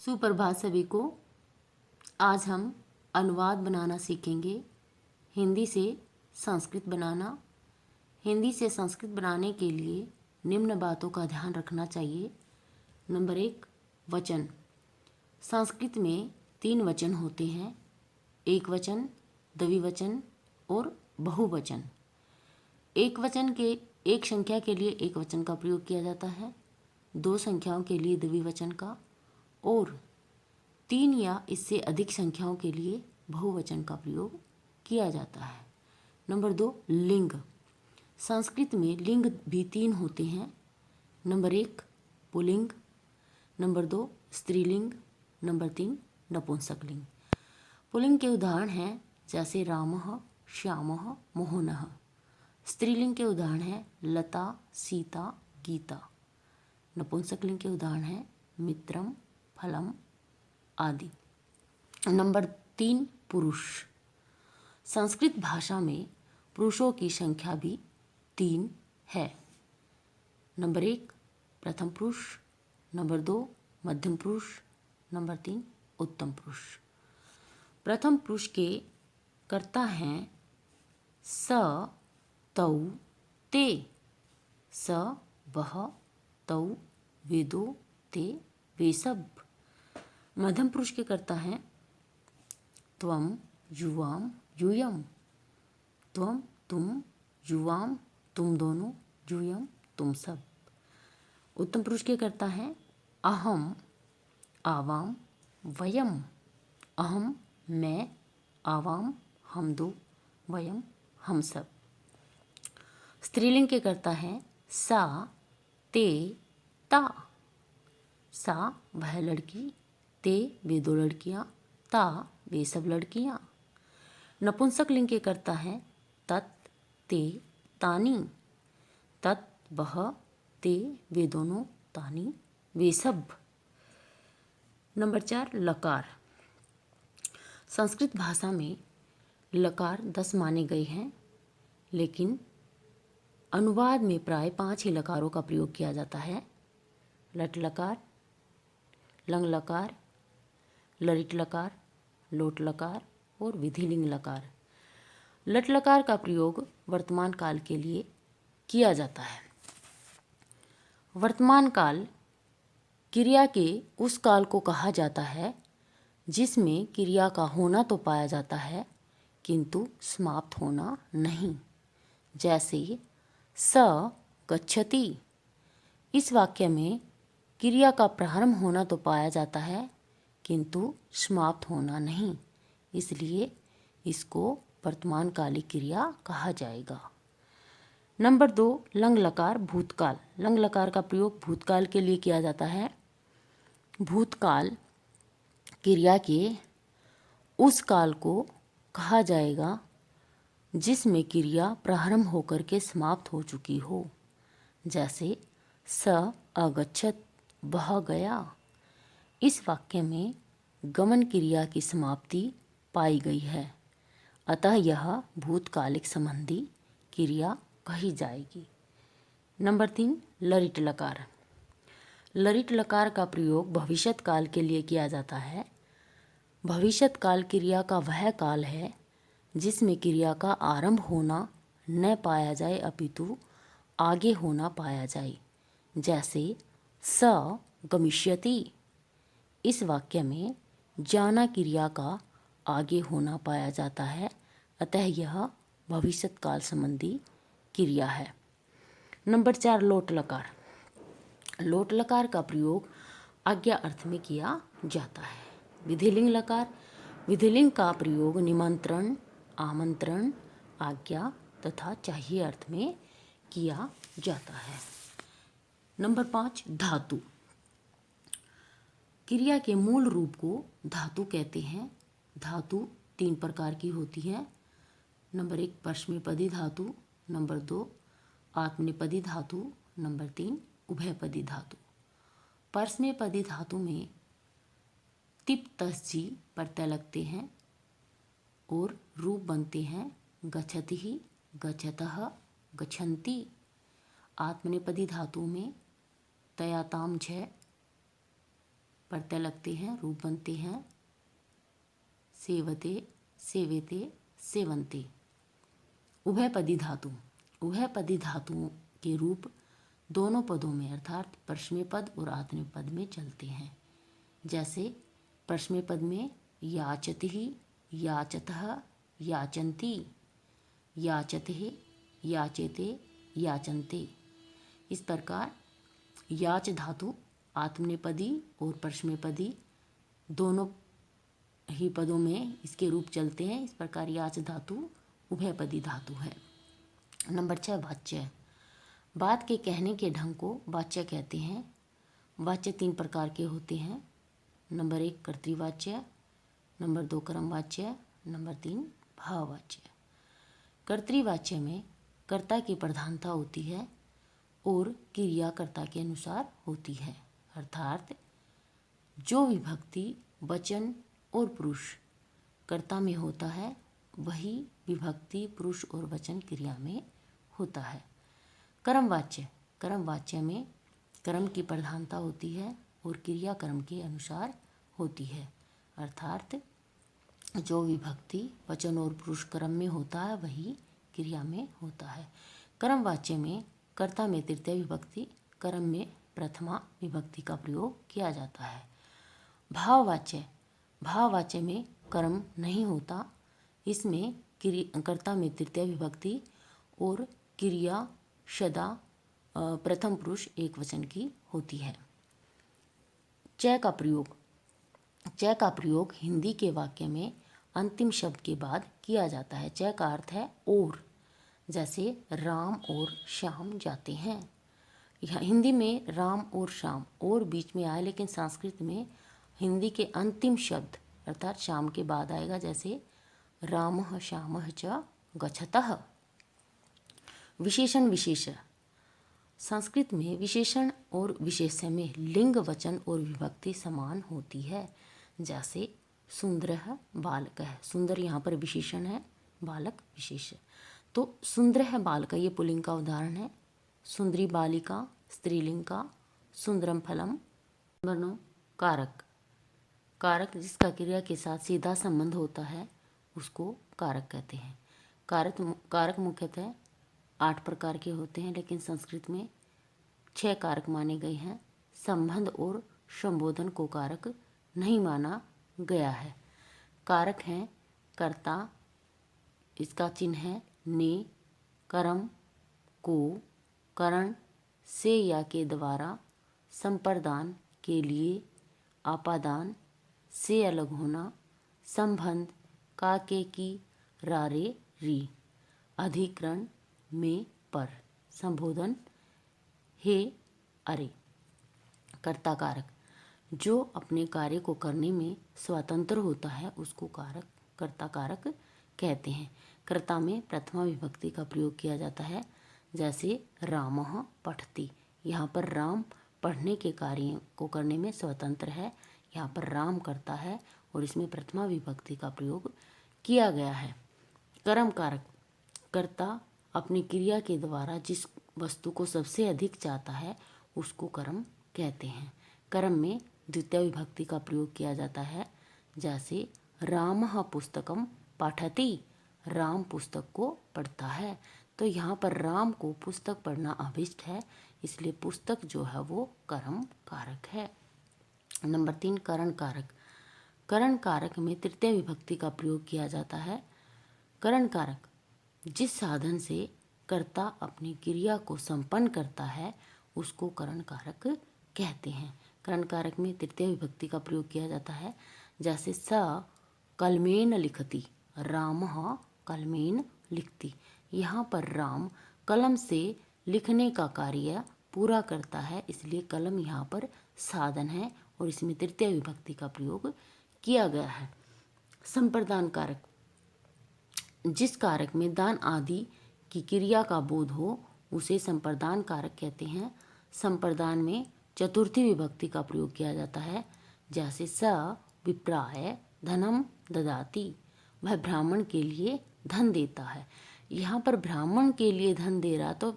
सुप्रभात सभी को। आज हम अनुवाद बनाना सीखेंगे। हिंदी से संस्कृत बनाना। हिंदी से संस्कृत बनाने के लिए निम्न बातों का ध्यान रखना चाहिए। नंबर 1, वचन। संस्कृत में 3 वचन होते हैं: एक वचन, द्विवचन और बहुवचन। एक वचन के एक संख्या के लिए एक वचन का प्रयोग किया जाता है, 2 संख्याओं के लिए द्विवचन का, और 3 या इससे अधिक संख्याओं के लिए बहुवचन का प्रयोग किया जाता है। नंबर 2, लिंग। संस्कृत में लिंग भी 3 होते हैं। Number 1, pulling. नंबर 2, स्त्रीलिंग। नंबर 3, नपुंसकलिंग। पुल्लिंग के उदाहरण हैं जैसे रामः, श्यामः, मोहनः। स्त्रीलिंग के उदाहरण हैं लता, सीता, गीता। नपुंसकलिंग के उदाहरण हैं मित्रम, फलम आदि। नंबर 3, पुरुष। संस्कृत भाषा में पुरुषों की संख्या भी 3 है। नंबर 1, प्रथम पुरुष। नंबर 2, मध्यम पुरुष। नंबर 3, उत्तम पुरुष। प्रथम पुरुष के कर्ता हैं स, तौ, ते। स, वह, तौ, वे दो, ते, वे सब। मध्यम पुरुष के कर्ता हैं त्वम, युवाम, यूयम। त्वम, तुम, युवाम, तुम दोनों, यूयम, तुम सब। उत्तम पुरुष के कर्ता हैं अहम, आवाम, वयम। अहम, मैं, आवाम, हम दो, वयम, हम सब। स्त्रीलिंग के कर्ता हैं सा, ते, ता। सा, वह लड़की, ते, वे 2 लड़कियां, ता, वे सब लड़कियां। नपुंसक लिंग के कर्ता हैं तत्, ते, तानी। तत्, वह, ते, वे दोनों, तानी, वे सब। नंबर 4, लकार। संस्कृत भाषा में लकार 10 माने गए हैं, लेकिन अनुवाद में प्राय 5 ही लकारों का प्रयोग किया जाता है: लट लकार, लंग लकार, लरिट लकार, लोट लकार और विधिलिंग लकार। लट लकार का प्रयोग वर्तमान काल के लिए किया जाता है। वर्तमान काल क्रिया के उस काल को कहा जाता है जिसमें क्रिया का होना तो पाया जाता है किंतु समाप्त होना नहीं। जैसे स गच्छति। इस वाक्य में क्रिया का प्रारंभ होना तो पाया जाता है किंतु समाप्त होना नहीं, इसलिए इसको वर्तमान कालिक क्रिया कहा जाएगा। नंबर 2, लंग लकार, भूतकाल। लंग लकार का प्रयोग भूतकाल के लिए किया जाता है। भूतकाल क्रिया के उस काल को कहा जाएगा जिसमें क्रिया प्रारंभ होकर के समाप्त हो चुकी हो। जैसे स अगच्छत, वह गया। इस वाक्य में गमन क्रिया की समाप्ति पाई गई है, अतः यह भूतकालिक संबंधी क्रिया कही जाएगी। नंबर 3, लरिट लकार। लरिट लकार का प्रयोग भविष्यत काल के लिए किया जाता है। भविष्यत काल क्रिया का वह काल है जिसमें क्रिया का आरंभ होना न पाया जाए अपितु आगे होना पाया जाए। जैसे स गमिष्यति। इस वाक्य में जाना क्रिया का आगे होना पाया जाता है, अतः यह भविष्यत काल संबंधी क्रिया है। नंबर 4, लोट लकार। लोट लकार का प्रयोग आज्ञा अर्थ में किया जाता है। विधिलिंग लकार। विधिलिंग का प्रयोग निमंत्रण, आमंत्रण, आज्ञा तथा चाहिए अर्थ में किया जाता है। नंबर 5, धातु। क्रिया के मूल रूप को धातु कहते हैं। धातु 3 प्रकार की होती है। नंबर 1, परस्मैपदी धातु। नंबर 2, आत्मनेपदी धातु। नंबर 3, उभयपदी धातु। परस्मैपदी धातु में तिप तसजी प्रत्यय लगते हैं और रूप बनते हैं गच्छति, गच्छतः, गच्छन्ति। आत्मनेपदी धातु में तयाताम झ प्रत्यय लगते हैं, रूप बनते हैं सेवते, सेवेते, सेवन्ते। उभयपदी धातु, उभयपदी धातुओं के रूप दोनों पदों में अर्थात परस्मै पद और आत्मनेपद पद में चलते हैं। जैसे परस्मै पद में याचति, याचतः, याचन्ति, याचते, याचेते, याचन्ते। इस प्रकार याच धातु आत्मनेपदी और परस्मैपदी दोनों ही पदों में इसके रूप चलते हैं। इस प्रकार याच धातु उभयपदी धातु है। नंबर 6 वाच्य। बात के कहने के ढंग को वाच्य कहते हैं। वाच्य 3 प्रकार के होते हैं। नंबर 1 कर्तृवाच्य, नंबर 2 कर्मवाच्य, नंबर 3 भाववाच्य। कर्तृवाच्य में कर्ता की प्रधानता होती है और क्रिया कर्ता के अनुसार होती है, अर्थात जो विभक्ति वचन और पुरुष कर्ता में होता है वही विभक्ति पुरुष और वचन क्रिया में होता है। कर्मवाच्य, कर्मवाच्य में कर्म की प्रधानता होती है और क्रिया कर्म के अनुसार होती है, अर्थात जो विभक्ति वचन और पुरुष कर्म में होता है वही क्रिया में होता है। कर्मवाच्य में कर्ता में तृतीय विभक्ति, कर्म में प्रथमा विभक्ति का प्रयोग किया जाता है। भाववाच्य, भाववाच्य में कर्म नहीं होता, इसमें कर्ता में तृतीय विभक्ति और क्रिया सदा प्रथम पुरुष एक वचन की होती है। च का प्रयोग, च का प्रयोग हिंदी के वाक्य में अंतिम शब्द के बाद किया जाता है। च का अर्थ है और, जैसे राम और श्याम जाते हैं। यह हिंदी में राम और श्याम और बीच में आए, लेकिन संस्कृत में हिंदी के अंतिम शब्द अर्थात श्याम के बाद आएगा, जैसे रामः श्यामः च गच्छतः। विशेषण विशेष्य, संस्कृत में विशेषण और विशेष्य में लिंग वचन और विभक्ति समान होती है। जैसे सुंदरः बालकः, सुंदर यहाँ पर विशेषण है, बालक विशेष्य। तो सुंदरः बालकः ये पुल्लिंग का उदाहरण है। सुंदरी बालिका स्त्रीलिंग का, सुंदरम फलम। नंबर 9 कारक, कारक जिसका क्रिया के साथ सीधा संबंध होता है उसको कारक कहते हैं। कारक मुख्यतः 8 प्रकार के होते हैं, लेकिन संस्कृत में 6 कारक माने गए हैं। संबंध और संबोधन को कारक नहीं माना गया है। कारक हैं कर्ता, इसका चिन्ह है ने, कर्म को करण से या के द्वारा, संप्रदान के लिए, आपादान से अलग होना, संबंध का के की रारे री, अधिकरण में पर, संबोधन हे अरे। कर्ता कारक, जो अपने कार्य को करने में स्वतंत्र होता है उसको कर्ता कारक कहते हैं। कर्ता में प्रथमा विभक्ति का प्रयोग किया जाता है। जैसे रामः पठति, यहाँ पर राम पढ़ने के कार्य को करने में स्वतंत्र है, यहाँ पर राम करता है और इसमें प्रथमा विभक्ति का प्रयोग किया गया है। कर्म कारक, कर्ता अपनी क्रिया के द्वारा जिस वस्तु को सबसे अधिक चाहता है उसको कर्म कहते हैं। कर्म में द्वितीय विभक्ति का प्रयोग किया जाता है। जैसे रामः पुस्तकम पठति, राम पुस्तक को पढ़ता है। तो यहाँ पर राम को पुस्तक पढ़ना अभिष्ट है, इसलिए पुस्तक जो है वो कर्म कारक है। नंबर 3 करण कारक, करण कारक में तृतीय विभक्ति का प्रयोग किया जाता है। करण कारक जिस साधन से कर्ता अपनी क्रिया को संपन्न करता है उसको करण कारक कहते हैं। करण कारक में तृतीय विभक्ति का प्रयोग किया जाता है। जैसे स कलमेन लिखति, रामः कलमेन लिखति, यहाँ पर राम कलम से लिखने का कार्य पूरा करता है, इसलिए कलम यहाँ पर साधन है और इसमें तृतीय विभक्ति का प्रयोग किया गया है। संप्रदान कारक, जिस कारक में दान आदि की क्रिया का बोध हो उसे संप्रदान कारक कहते हैं। संप्रदान में चतुर्थी विभक्ति का प्रयोग किया जाता है। जैसे स विप्राय धनम ददाति, वह ब्राह्मण के लिए धन देता है। यहाँ पर ब्राह्मण के लिए धन दे रहा तो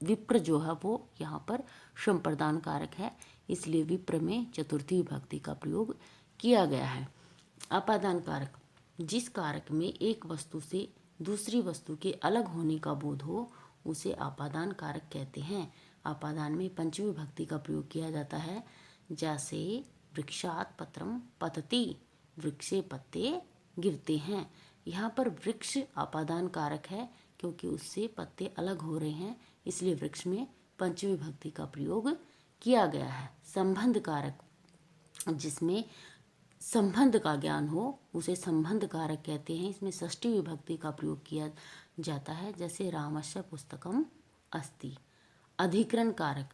विप्र जो है वो यहाँ पर संप्रदान कारक है, इसलिए विप्र में चतुर्थी विभक्ति का प्रयोग किया गया है। अपादान कारक, जिस कारक में एक वस्तु से दूसरी वस्तु के अलग होने का बोध हो उसे अपादान कारक कहते हैं। अपादान में पंचमी विभक्ति का प्रयोग किया जाता है, जैसे वृक्षात पत्रम पतति, वृक्ष से पत्ते गिरते हैं। यहाँ पर वृक्ष अपादान कारक है क्योंकि उससे पत्ते अलग हो रहे हैं, इसलिए वृक्ष में पंचमी विभक्ति का प्रयोग किया गया है। संबंध कारक, जिसमें संबंध का ज्ञान हो उसे संबंध कारक कहते हैं। इसमें षष्ठी विभक्ति का प्रयोग किया जाता है, जैसे रामस्य पुस्तकम अस्ति। अधिकरण कारक,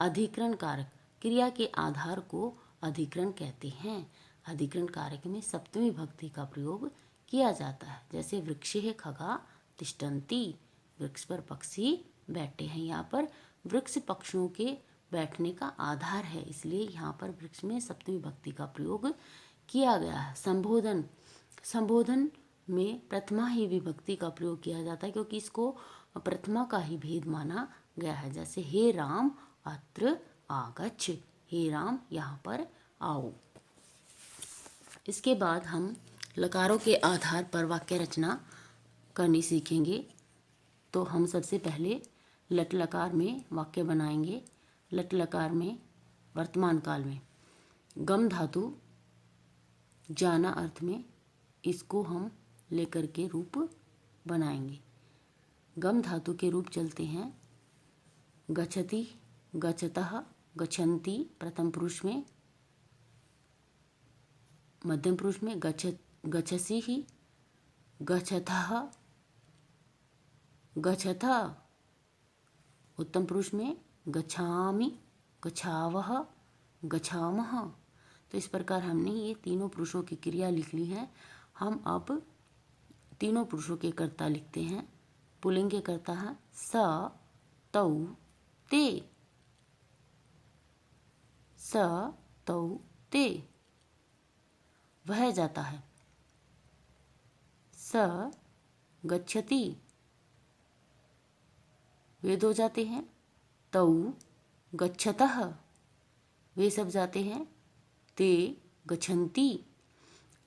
अधिकरण कारक क्रिया के आधार को अधिकरण कहते हैं। अधिकरण कारक में सप्तमी विभक्ति का प्रयोग किया जाता है, जैसे वृक्षे खगा तिष्ठन्ति, वृक्ष पर पक्षी बैठे हैं। यहाँ पर वृक्ष पक्षियों के बैठने का आधार है, इसलिए यहाँ पर वृक्ष में सप्तमी विभक्ति का प्रयोग किया गया है। संबोधन, संबोधन में प्रथमा ही विभक्ति का प्रयोग किया जाता है क्योंकि इसको प्रथमा का ही भेद माना गया है, जैसे हे राम अत्र आगच्छ, हे राम यहाँ पर आओ। इसके बाद हम लकारों के आधार पर वाक्य रचना करनी सीखेंगे। तो हम सबसे पहले लट लकार में वाक्य बनाएंगे। लट लकार में वर्तमान काल में गम धातु जाना अर्थ में इसको हम लेकर के रूप बनाएंगे। गम धातु के रूप चलते हैं गच्छति, गच्छतः, गच्छन्ति प्रथम पुरुष में, मध्यम पुरुष में गच्छसि ही, गच्छतः, गच्छथ, उत्तम पुरुष में गच्छामि, गच्छावः, गच्छामः। तो इस प्रकार हमने ये तीनों पुरुषों की क्रिया लिख ली है। हम अब तीनों पुरुषों के कर्ता लिखते हैं। पुल्लिंग के कर्ता है स, तौ, ते, स, तौ, ते। वह जाता है स, गच्छति, वे दो जाते हैं तौ, गच्छतः, वे सब जाते हैं ते, गच्छन्ति।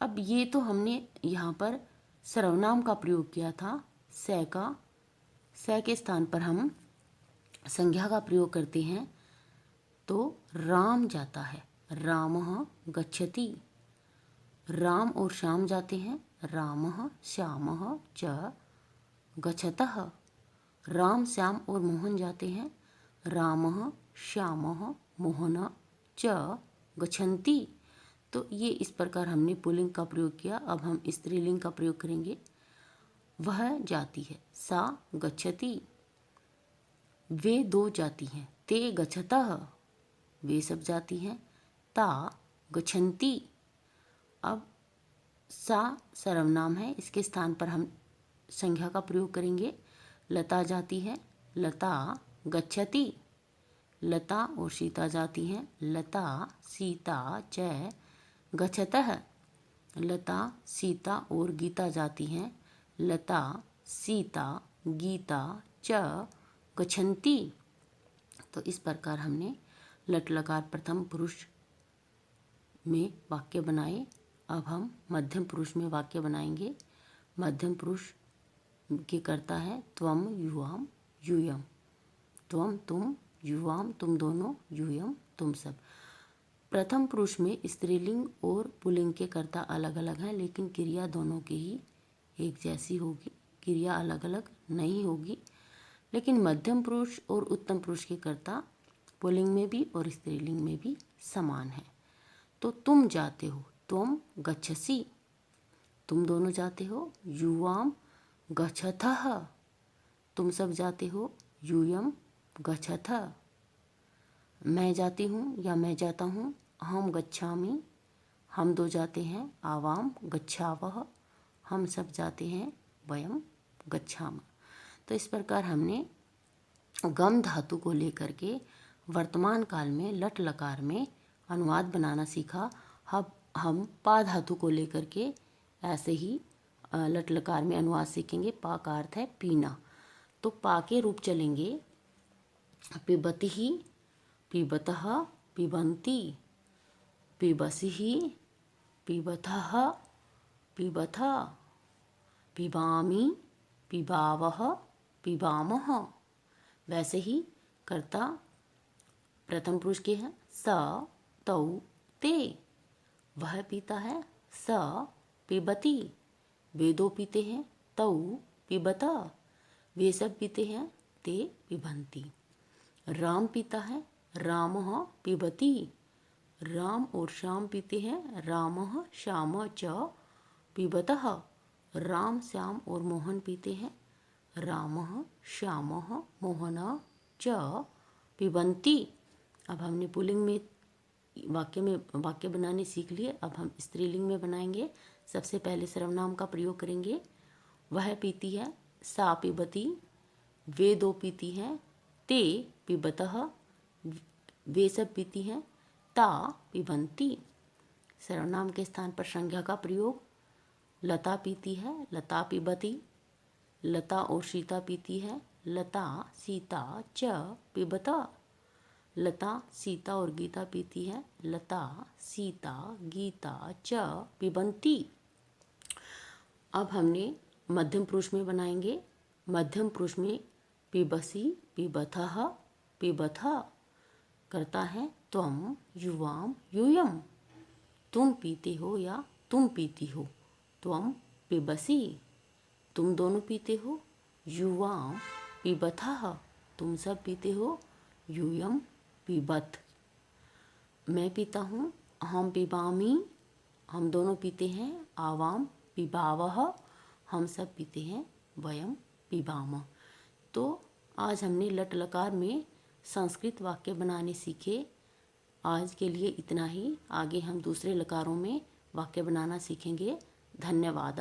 अब ये तो हमने यहाँ पर सर्वनाम का प्रयोग किया था स का, स के स्थान पर हम संज्ञा का प्रयोग करते हैं तो राम जाता है, रामः गच्छति। राम और श्याम जाते हैं, रामः श्यामः च गच्छतः। राम, श्याम और मोहन जाते हैं, रामः श्यामः मोहन च गच्छन्ति। तो ये इस प्रकार हमने पुल्लिंग का प्रयोग किया। अब हम स्त्रीलिंग का प्रयोग करेंगे। वह जाती है, सा गच्छति। वे दो जाती हैं, ते गच्छतः, वे सब जाती हैं, ता गच्छन्ति। अब सा सर्वनाम है, इसके स्थान पर हम संज्ञा का प्रयोग करेंगे। लता जाती है, लता गच्छति। लता और सीता जाती हैं, लता सीता च गच्छतः। लता, सीता और गीता जाती हैं, लता सीता गीता च गच्छन्ति। तो इस प्रकार हमने लट लकार प्रथम पुरुष में वाक्य बनाए। अब हम मध्यम पुरुष में वाक्य बनाएंगे। मध्यम पुरुष के कर्ता है त्वम, युवाम, यूयम। त्वम तुम, युवाम तुम दोनों, यूयम तुम सब। प्रथम पुरुष में स्त्रीलिंग और पुल्लिंग के कर्ता अलग अलग हैं, लेकिन क्रिया दोनों की ही एक जैसी होगी, क्रिया अलग अलग नहीं होगी। लेकिन मध्यम पुरुष और उत्तम पुरुष के कर्ता पुल्लिंग में भी और स्त्रीलिंग में भी समान है। तो तुम जाते हो, त्वम गच्छसि, तुम दोनों जाते हो, युवाम गच्छथः, तुम सब जाते हो, यूयम गच्छथ। मैं जाती हूँ या मैं जाता हूँ, हम गच्छामि, हम दो जाते हैं, आवाम गच्छावः, हम सब जाते हैं, वयम गच्छामः। तो इस प्रकार हमने गम धातु को लेकर के वर्तमान काल में लट लकार में अनुवाद बनाना सीखा। अब हम पा धातु को लेकर के ऐसे ही लट लकार में अनुवाद सीखेंगे। पा का अर्थ है पीना। तो पा के रूप चलेंगे पिबतिः, पिबतः, पिबन्ति, पिबसिहि, पिबथः, पिबथ, पिबामि, पिबावः, पिबामः। वैसे ही कर्ता प्रथम पुरुष के हैं स, तौ, ते। वह पीता है स पिबति, वे दो पीते हैं तौ पिबत, वे सब पीते हैं ते पिबन्ति। राम पीता है रामः पिबति, राम और श्याम पीते हैं रामः श्याम च पिबतः। राम श्याम और मोहन पीते हैं रामः श्यामः मोहन च पिबन्ति। अब हमने पुल्लिंग में वाक्य बनाने सीख लिए। अब हम स्त्रीलिंग में बनाएंगे। सबसे पहले सर्वनाम का प्रयोग करेंगे। वह पीती है सा पिबति, वे दो पीती हैं ते पिबतः, वे सब पीती हैं ता पिबन्ति। सर्वनाम के स्थान पर संज्ञा का प्रयोग। लता पीती है लता पिबति, लता और सीता पीती है लता सीता च पिबत, लता सीता और गीता पीती है लता सीता गीता च पिबन्ति। अब हमने मध्यम पुरुष में बनाएंगे। मध्यम पुरुष में पिबसि पिबथः पिबथ, करता है त्वम युवाम यूयम, तुम पीते हो या तुम पीती हो। त्वम पिबसि, तुम दोनों पीते हो। युवाम पिबथः, तुम सब पीते हो। यूयम पिबत, मैं पीता हूँ। हम पिबामि, हम दोनों पीते हैं। आवाम पिबावः, हम सब पीते हैं। वयम पिबामः। तो आज हमने लट लकार में संस्कृत वाक्य बनाने सीखे। आज के लिए इतना ही। आगे हम दूसरे लकारों में वाक्य बनाना सीखेंगे। धन्यवाद।